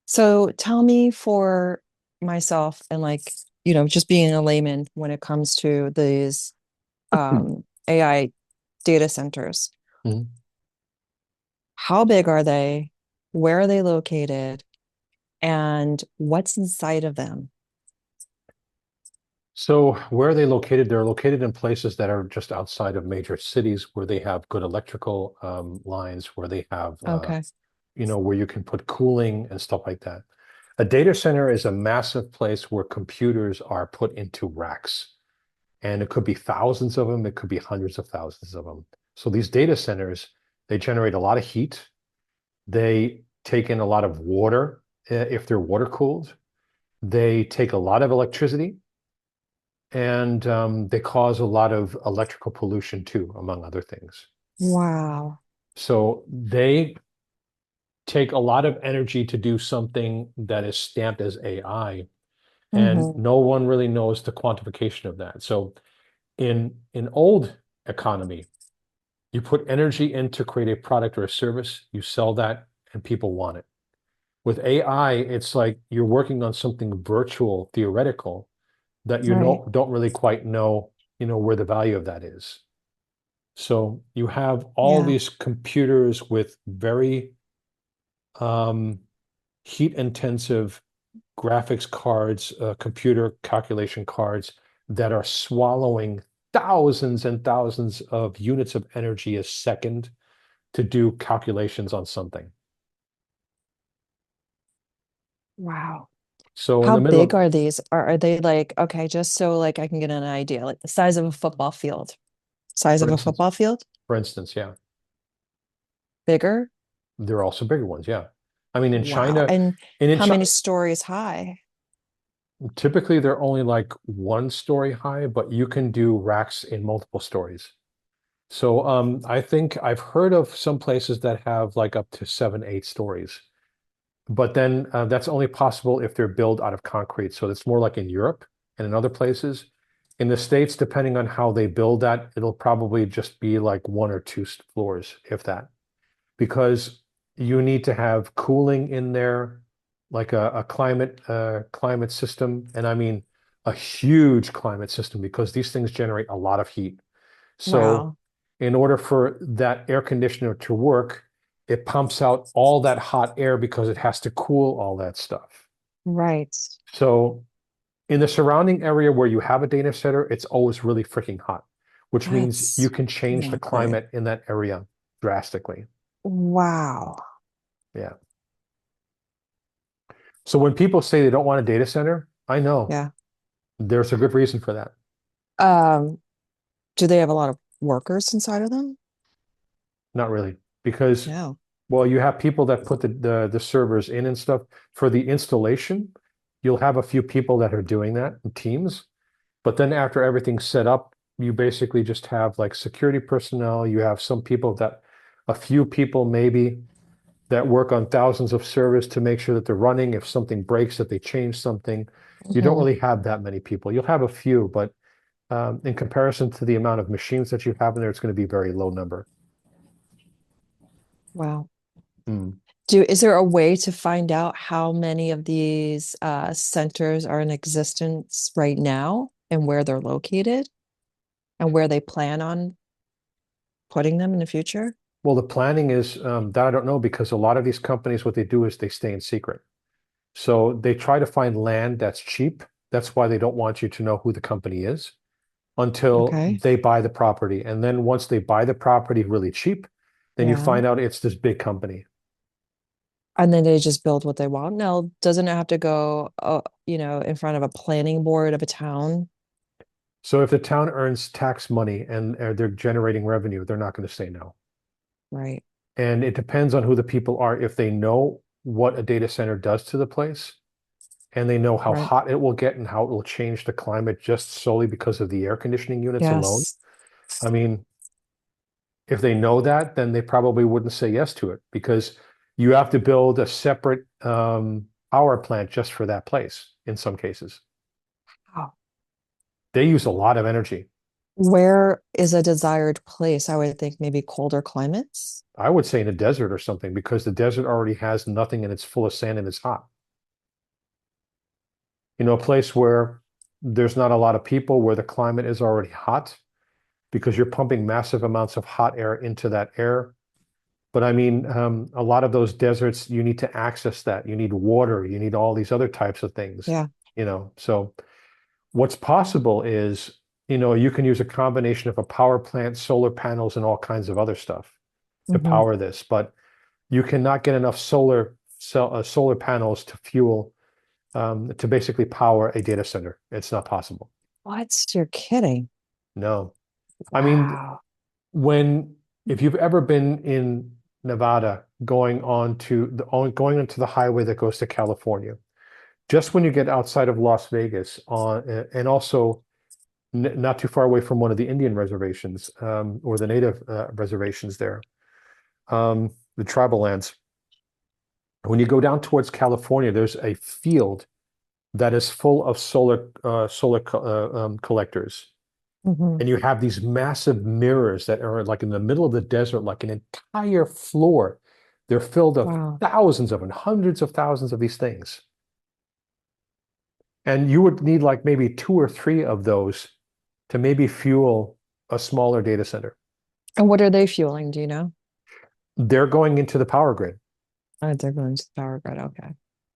So tell me for myself and just being a layman when it comes to these AI data centers, Mhm. how big are they? Where are they located? And what's inside of them? So where are they located? They're located in places that are just outside of major cities where they have good electrical lines, where they have, Okay. where you can put cooling and stuff like that. A data center is a massive place where computers are put into racks, and it could be thousands of them. It could be hundreds of thousands of them. So these data centers, they generate a lot of heat. They take in a lot of water if they're water cooled. They take a lot of electricity and they cause a lot of electrical pollution too, among other things. Wow. So they take a lot of energy to do something that is stamped as AI, and Hmm. no one really knows the quantification of that. So in old economy, you put energy in to create a product or a service, you sell that, and people want it. With AI, it's like you're working on something virtual, theoretical, that you Right. know don't really quite know, where the value of that is. So you have all Yeah. these computers with very um, heat intensive graphics cards, computer calculation cards that are swallowing thousands and thousands of units of energy a second to do calculations on something. Wow. So in How the middle big of, are these? Are they like, okay, just so like I can get an idea, like the size of a football field? Size for of a instance, football field? yeah, Bigger? there are also bigger ones. Yeah. I mean, in Wow. China, And and in how many China, stories high? typically they're only like 1 story high, but you can do racks in multiple stories. So I think I've heard of some places that have like up to 7, 8 stories, but then that's only possible if they're built out of concrete. So it's more like in Europe and in other places. In the States, depending on how they build that, it'll probably just be like 1 or 2 floors, if that, because you need to have cooling in there, like a climate system, and I mean a huge climate system because these things generate a lot of heat. So Wow. in order for that air conditioner to work, it pumps out all that hot air because it has to cool all that stuff. Right. So in the surrounding area where you have a data center, it's always really freaking hot, which means you That's can change the not great. climate in that area drastically. Wow. Yeah. So when people say they don't want a data center, I know Yeah. there's a good reason for that. Um, do they have a lot of workers inside of them? Not really, because No. well, you have people that put the servers in and stuff. For the installation, you'll have a few people that are doing that in teams. But then after everything's set up, you basically just have like security personnel. You have some people that, a few people maybe, that work on thousands of servers to make sure that they're running. If something breaks, that they change something. You don't Hmm. really have that many people. You'll have a few, but in comparison to the amount of machines that you have in there, it's going to be a very low number. Wow. Mm. Is there a way to find out how many of these centers are in existence right now and where they're located and where they plan on putting them in the future? Well, the planning is that I don't know because a lot of these companies, what they do is they stay in secret. So they try to find land that's cheap. That's why they don't want you to know who the company is until Okay. they buy the property. And then once they buy the property really cheap, then you Yeah. find out it's this big company. And then they just build what they want. Now, doesn't it have to go, in front of a planning board of a town? So if the town earns tax money and they're generating revenue, they're not going to say no. Right. And it depends on who the people are. If they know what a data center does to the place and they know how Right. hot it will get and how it will change the climate just solely because of the air conditioning units alone. Yes. I mean, if they know that, then they probably wouldn't say yes to it because you have to build a separate power plant just for that place in some cases. Wow. They use a lot of energy. Where is a desired place? I would think maybe colder climates. I would say in a desert or something because the desert already has nothing and it's full of sand and it's hot. A place where there's not a lot of people, where the climate is already hot because you're pumping massive amounts of hot air into that air. But I mean, a lot of those deserts, you need to access that. You need water, you need all these other types of things, Yeah. So what's possible is, you can use a combination of a power plant, solar panels, and all kinds of other stuff to Hmm. power this. But you cannot get enough solar panels to fuel to basically power a data center. It's not possible. What? You're kidding. No. I mean, Wow. when if you've ever been in Nevada going onto the highway that goes to California, just when you get outside of Las Vegas and also not too far away from one of the Indian reservations or the native reservations there, the tribal lands. When you go down towards California, there's a field that is full of solar collectors. Hmm. And you have these massive mirrors that are like in the middle of the desert, like an entire floor. They're filled of Wow. thousands of and hundreds of thousands of these things. And you would need like maybe two or three of those to maybe fuel a smaller data center. And what are they fueling? Do you know? They're going into the power grid. Oh, they're going to the power grid. Okay.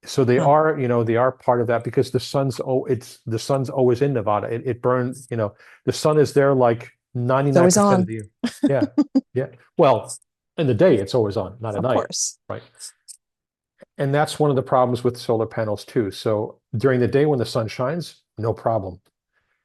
So Huh. they are part of that because the sun's always in Nevada. It burns, the sun is there like It's always 99% of on. the year. Yeah. Yeah. Well, in the day it's always on, not at Of night. course. Right. And that's one of the problems with solar panels too. So during the day when the sun shines, no problem.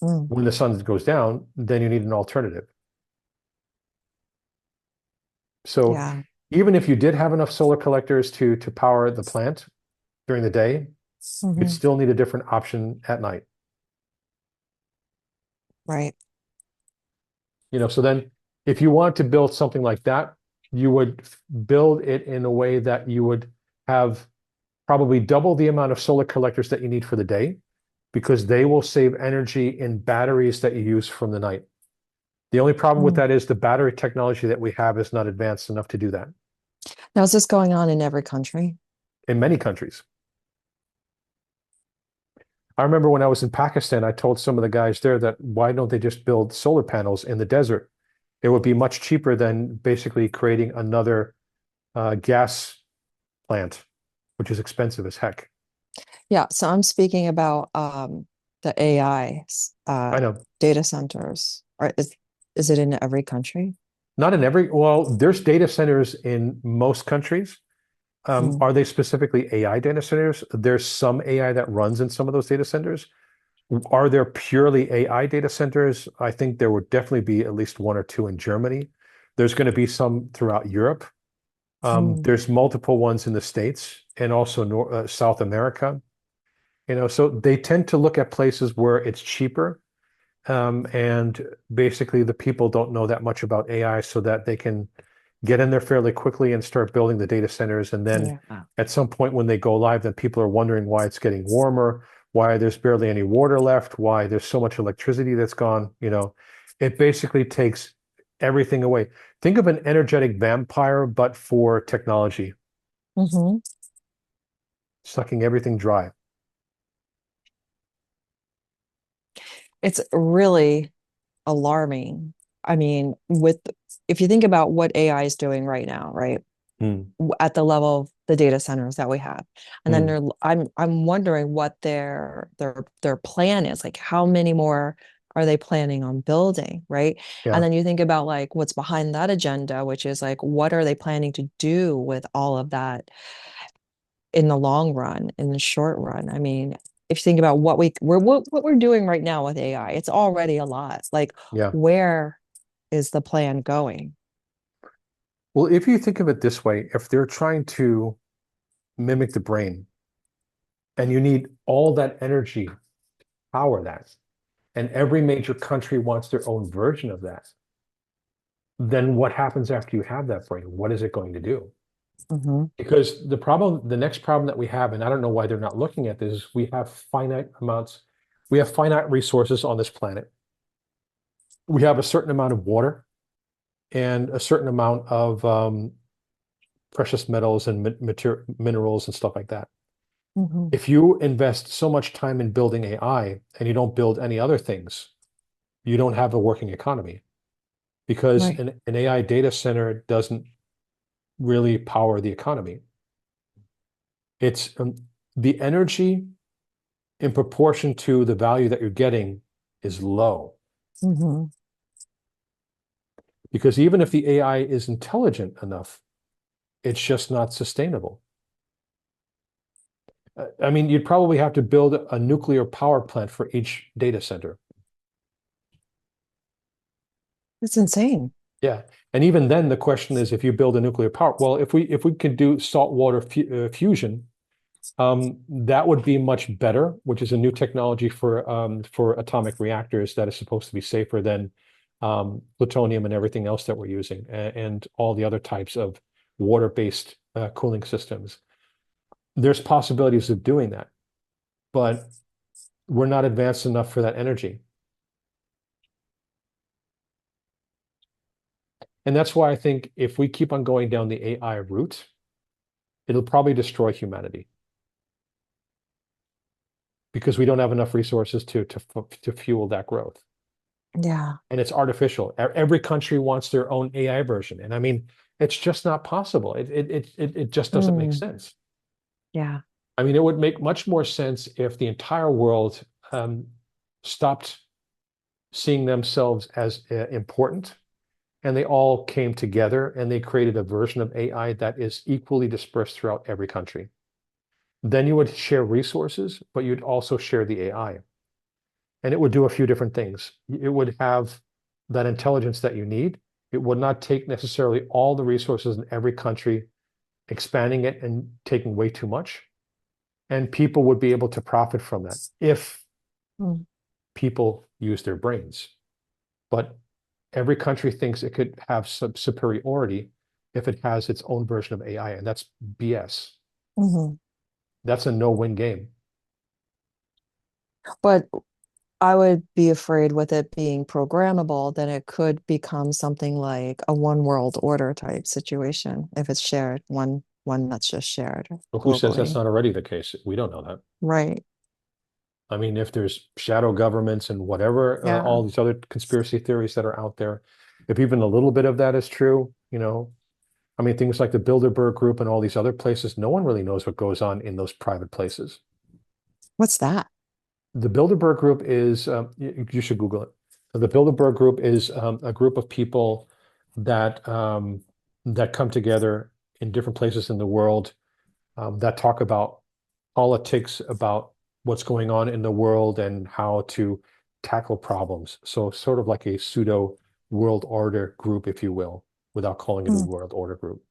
Mm, When the sun goes down, then you need an alternative. So yeah. even if you did have enough solar collectors to power the plant during the day, you'd Hmm. still need a different option at night. Right. So then if you wanted to build something like that, you would build it in a way that you would have probably double the amount of solar collectors that you need for the day because they will save energy in batteries that you use from the night. The only problem with Mm. that is the battery technology that we have is not advanced enough to do that Now, is this going on in every country? in many countries. I remember when I was in Pakistan, I told some of the guys there that why don't they just build solar panels in the desert? It would be much cheaper than basically creating another gas plant, which is expensive as heck. Yeah. So I'm speaking about the AI I know. data centers. Is it in every country? Not in every, well, there's data centers in most countries. Mm, Are they specifically AI data centers? There's some AI that runs in some of those data centers. Are there purely AI data centers? I think there would definitely be at least one or two in Germany. There's going to be some throughout Europe. mm, There's multiple ones in the States and also South America. So they tend to look at places where it's cheaper. And basically, the people don't know that much about AI so that they can get in there fairly quickly and start building the data centers. And then yeah. at some point when they go live, then people are wondering why it's getting warmer, why there's barely any water left, why there's so much electricity that's gone. It basically takes everything away. Think of an energetic vampire, but for technology, Hmm. sucking everything dry. It's really alarming. I mean, if you think about what AI is doing right now, right? Mm, At the level of the data centers that we have. And then mm, I'm wondering what their plan is. Like how many more are they planning on building, right? And yeah, then you think about like what's behind that agenda, which is like what are they planning to do with all of that in the long run, in the short run? I mean, if you think about what we're doing right now with AI, it's already a lot. Like yeah. where is the plan going? Well, if you think of it this way, if they're trying to mimic the brain and you need all that energy to power that, and every major country wants their own version of that, then what happens after you have that brain? What is it going to do? Hmm. Because the next problem that we have, and I don't know why they're not looking at this, is we have finite resources on this planet. We have a certain amount of water and a certain amount of precious metals and minerals and stuff like that. Hmm. If you invest so much time in building AI and you don't build any other things, you don't have a working economy because Right. an AI data center doesn't really power the economy. It's the energy in proportion to the value that you're getting is low Hmm. because even if the AI is intelligent enough, it's just not sustainable. I mean, you'd probably have to build a nuclear power plant for each data center. It's insane. Yeah. And even then, the question is, if you build a nuclear power, well, if we could do saltwater fusion, that would be much better, which is a new technology for atomic reactors that is supposed to be safer than plutonium and everything else that we're using, and all the other types of water-based cooling systems. There's possibilities of doing that, but we're not advanced enough for that energy. And that's why I think if we keep on going down the AI route, it'll probably destroy humanity because we don't have enough resources to fuel that growth. Yeah. And it's artificial. Every country wants their own AI version. And I mean, it's just not possible. It just doesn't make Mm. sense. Yeah. I mean, it would make much more sense if the entire world stopped seeing themselves as important and they all came together and they created a version of AI that is equally dispersed throughout every country. Then you would share resources, but you'd also share the AI. And it would do a few different things. It would have that intelligence that you need. It would not take necessarily all the resources in every country, expanding it and taking way too much. And people would be able to profit from that if Mm. people use their brains. But every country thinks it could have some superiority if it has its own version of AI, and that's BS. Hmm. That's a no-win game. But I would be afraid with it being programmable, then it could become something like a one world order type situation if it's shared, one that's just shared But who says that's globally. not already the case? We don't know that. Right. I mean, if there's shadow governments and whatever, Yeah. all these other conspiracy theories that are out there, if even a little bit of that is true, I mean, things like the Bilderberg Group and all these other places, no one really knows what goes on in those private places. What's that? The Bilderberg Group is, you should Google it. The Bilderberg Group is a group of people that that come together in different places in the world that talk about politics, about what's going on in the world and how to tackle problems. So sort of like a pseudo world order group, if you will, without calling it a Hmm. world order group.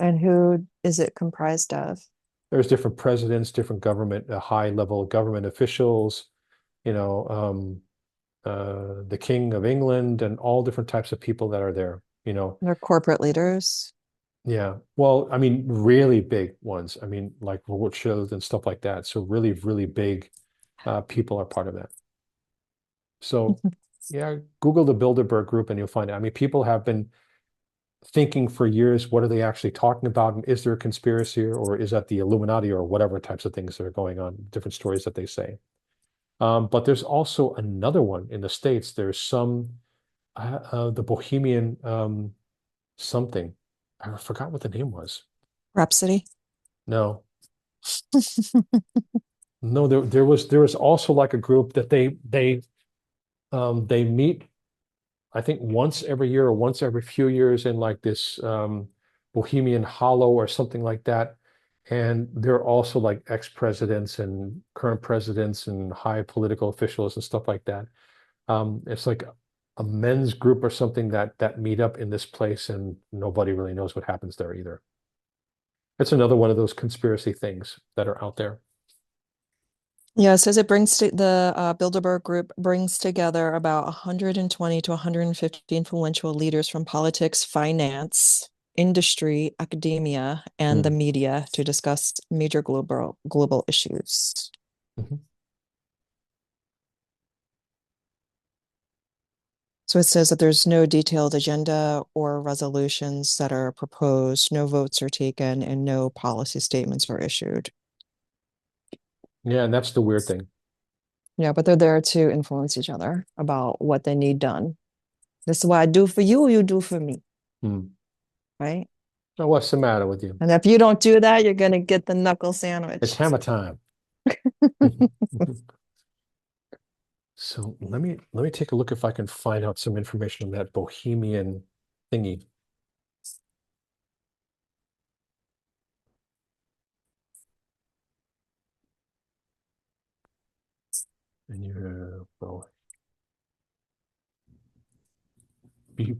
And who is it comprised of? There's different presidents, different government, high level government officials, you know, the King of England and all different types of people that are there, They're corporate leaders. Yeah. Well, I mean, really big ones. I mean, like award shows and stuff like that. So really, really big people are part of that. So yeah, Google the Bilderberg Group and you'll find it. I mean, people have been thinking for years, what are they actually talking about? And is there a conspiracy or is that the Illuminati or whatever types of things that are going on, different stories that they say. But there's also another one in the States. There's the Bohemian something. I forgot what the name was. Rhapsody. No, no, there was also like a group that they meet, I think once every year or once every few years in like this Bohemian Hollow or something like that. And they're also like ex-presidents and current presidents and high political officials and stuff like that. It's like a men's group or something that meet up in this place, and nobody really knows what happens there either. It's another one of those conspiracy things that are out there. Yeah, it says it brings to the Bilderberg Group brings together about 120 to 150 influential leaders from politics, finance, industry, academia, and the Mm. media to discuss major global issues. Mhm. So it says that there's no detailed agenda or resolutions that are proposed, no votes are taken, and no policy statements are issued. Yeah, and that's the weird thing. Yeah, but they're there to influence each other about what they need done. This is what I do for you, you do for me, Hmm. right? So what's the matter with you? And if you don't do that, you're gonna get the knuckle It's sandwich. hammer time. So let me take a look if I can find out some information on that Bohemian thingy. And you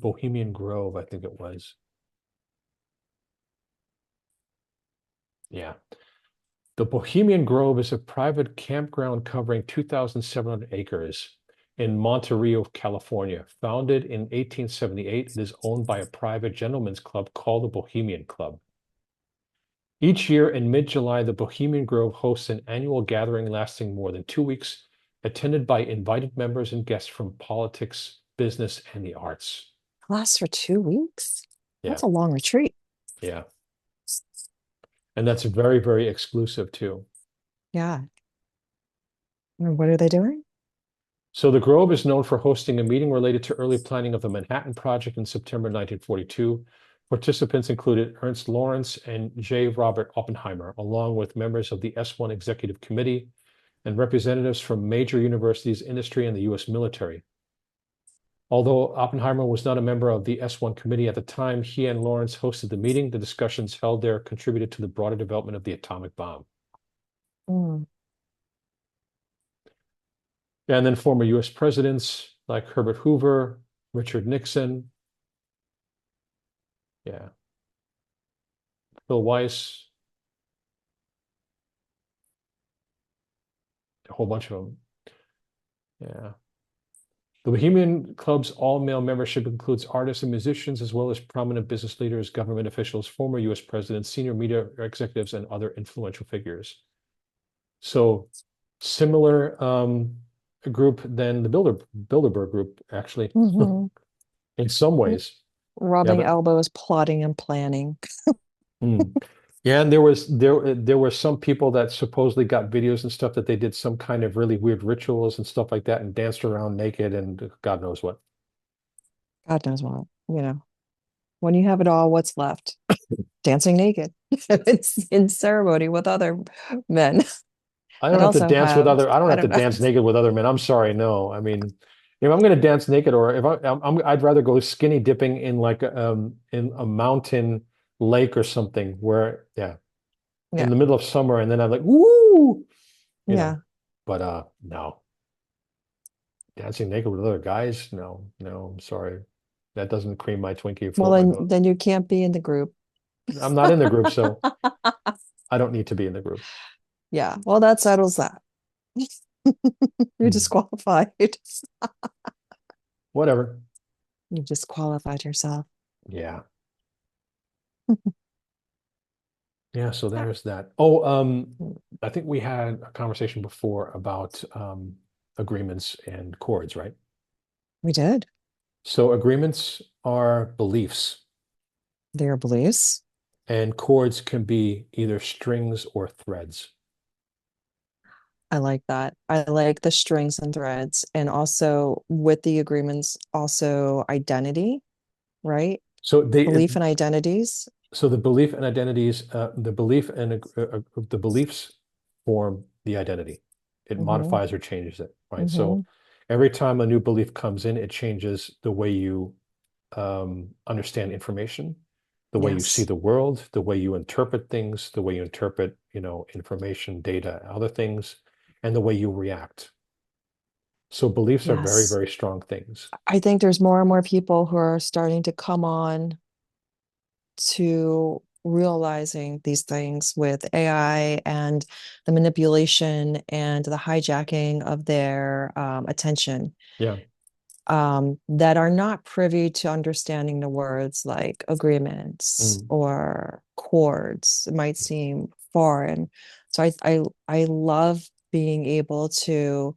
Bohemian Grove, I think it was. Yeah. The Bohemian Grove is a private campground covering 2,700 acres in Monterey, California. Founded in 1878, it is owned by a private gentlemen's club called the Bohemian Club. Each year in mid-July, the Bohemian Grove hosts an annual gathering lasting more than 2 weeks, attended by invited members and guests from politics, business, and the arts. Lasts for 2 weeks. Yeah, That's a long retreat. yeah. And that's very, very exclusive too. Yeah. And what are they doing? So the Grove is known for hosting a meeting related to early planning of the Manhattan Project in September 1942. Participants included Ernst Lawrence and J. Robert Oppenheimer, along with members of the S1 Executive Committee and representatives from major universities, industry, and the U.S. military. Although Oppenheimer was not a member of the S1 committee at the time he and Lawrence hosted the meeting, the discussions held there contributed to the broader development of the atomic bomb. Mm, And then former US presidents like Herbert Hoover, Richard Nixon, yeah, Bill Weiss, a whole bunch of them. Yeah. The Bohemian Club's all-male membership includes artists and musicians, as well as prominent business leaders, government officials, former US presidents, senior media executives, and other influential figures. So similar group than the Bilderberg group, actually, mhm. in some ways. Yeah, Rubbing but elbows, plotting and planning. mm. Yeah, and there were some people that supposedly got videos and stuff that they did some kind of really weird rituals and stuff like that and danced around naked and God knows what. God knows what, you know. When you have it all, what's left? Dancing naked. It's in ceremony with other men I don't that have to also dance with have, other. I don't I have to don't know. dance naked with other men. I'm sorry, no. I mean, if I'm going to dance naked, or if I'd rather go skinny dipping in like in a mountain lake or something where, yeah, in Yeah. the middle of summer, and then I'm like, woo, you know. Yeah. But no, dancing naked with other guys, no, no. I'm sorry, that doesn't cream my Twinkie, Well, float my boat. then you can't be in the group. I'm not in the group, so I don't need to be in the group. Yeah. Well, that settles that. You're Hmm. disqualified. Whatever. You disqualified yourself. Yeah. Yeah, so there's that. Oh, I think we had a conversation before about agreements and chords, right? We did. So agreements are beliefs, Their beliefs. and chords can be either strings or threads. I like that. I like the strings and threads, and also with the agreements, also identity, right? So they, Belief and identities. so the belief and identities, the belief and the beliefs form the identity. It Hmm. modifies or changes it, right? Hmm. So every time a new belief comes in, it changes the way you understand information, the way you see Yes. the world, the way you interpret things, the way you interpret, information, data, other things, and the way you react. So beliefs are very, Yes. very strong things. I think there's more and more people who are starting to come on to realizing these things with AI and the manipulation and the hijacking of their attention, Yeah. that are not privy to understanding the words like agreements Mm, or chords. It might seem foreign. So I love being able to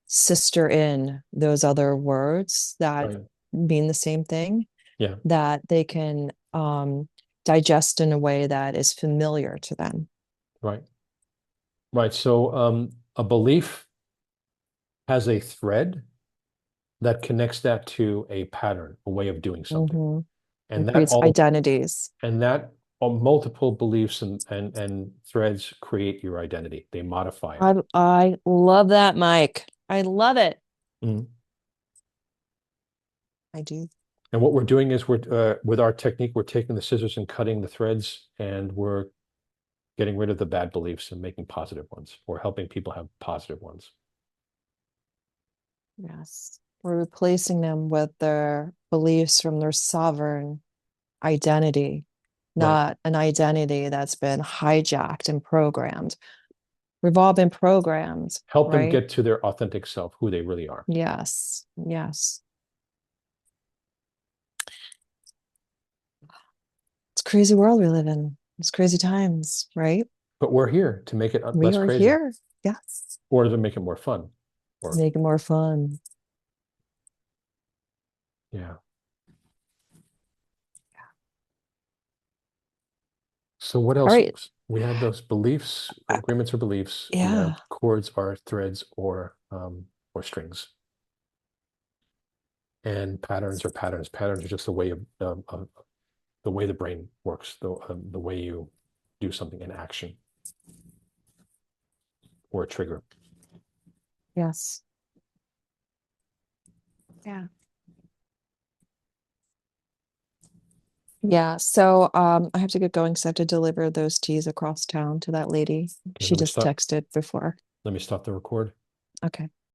sister in those other words that right. mean the same thing, Yeah. that they can digest in a way that is familiar to them. Right. Right. So a belief has a thread that connects that to a pattern, a way of doing something. Hmm. And And that creates all identities. and that multiple beliefs and threads create your identity. They modify it. I love that, Mike. I love it. Mhm. I do. And what we're doing is we're with our technique, we're taking the scissors and cutting the threads, and we're getting rid of the bad beliefs and making positive ones, or helping people have positive ones. Yes. We're replacing them with their beliefs from their sovereign identity, Right. not an identity that's been hijacked and programmed. We've all been programmed, Help them right? get to their authentic self, who they really are. Yes. Yes. It's a crazy world we live in. It's crazy times, right? But we're here to make it We less are crazy, here. Yes. or to make it more fun. Or Make it more fun. yeah. So what All else? right. We have those beliefs, Uh, agreements or beliefs. We have Yeah. chords or threads or strings. And patterns are patterns. Patterns are just the way of the way the brain works, the way you do something in action or a trigger. Yes. Yeah. Yeah. So I have to get going, so I have to deliver those teas across town to that lady. Okay, She just texted before. let me stop the record. Okay.